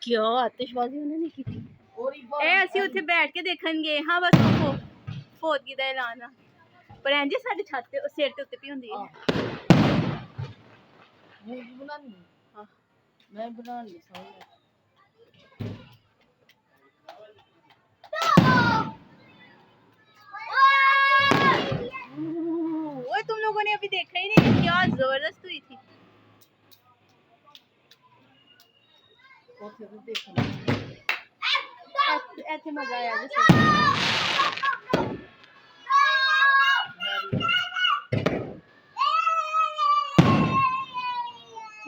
क्या आतिशबाजी उन्होंने की थी। ਅਸੀਂ ਉੱਥੇ ਬੈਠ ਕੇ ਦੇਖਣਗੇ। ਹਾਂ ਬਸ ਫੌਜੀ ਦਾ ਐਲਾਨ ਆ ਪਰ ਇੰਜ ਸਾਡੇ ਛੱਤ ਤੇ ਸਿਰ ਤੇ ਉੱਤੇ ਵੀ ਹੁੰਦੀ ਹੈ। ਮੈਂ ਬਣਾ ਲਈ ਸਾਰੀ। ओए तुम लोगों ने अभी देखा ही नहीं, क्या जबरदस्त हुई थी। ऐसे मजा आया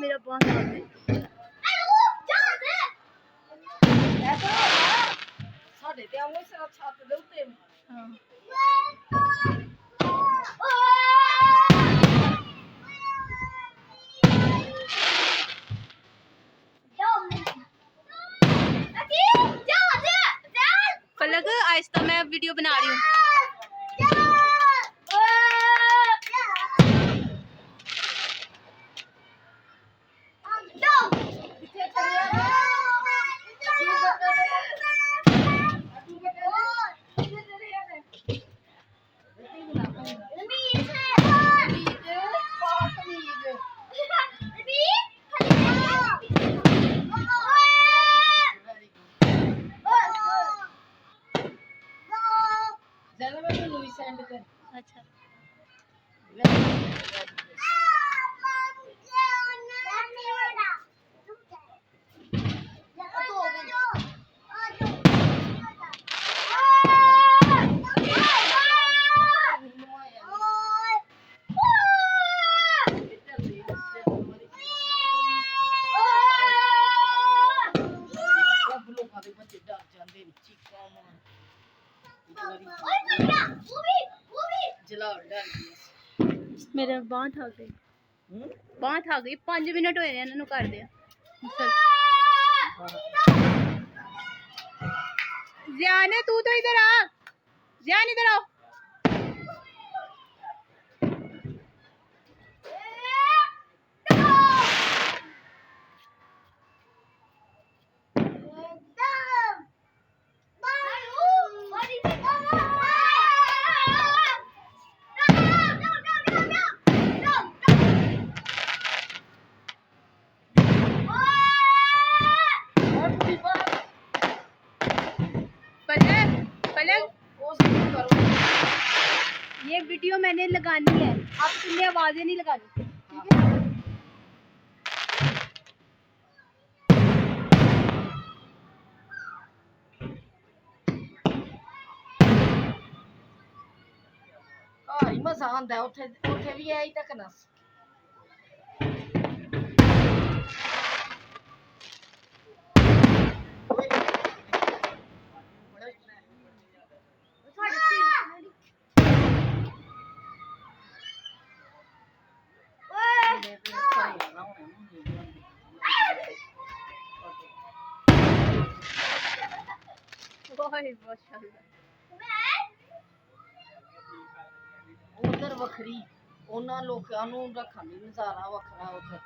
मेरा बहुत ਸਾਡੇ ਤੇ ਆਉਂ ਸਿਰ ਛੱਤ ਦੇ ਉੱਤੇ। ਹਾਂ पलक आहिस्ता मैं वीडियो बना रही हूँ। अच्छा मेरे बांह थक गई, बांह थक गई। 5 मिनट होए ने इन्हों कर दिया। ज़ियान तू तो इधर आ, ज़ियान इधर आओ। ये वीडियो मैंने लगानी है, अब तुमने आवाजें नहीं लगानी, ठीक है। ਮਜ਼ਾ ਆਉਂਦਾ ਉੱਥੇ ਉੱਥੇ ਵੀ ਇਹੀ ਤੱਕਣਾ ਓਏ ਮਾਸ਼ਾਅੱਲਾ ਉਧਰ ਵੱਖਰੀ ਉਹਨਾਂ ਲੋਕਾਂ ਨੂੰ ਰੱਖਣ ਦੀ ਨਜ਼ਾਰਾ ਵੱਖਰਾ ਉੱਧਰ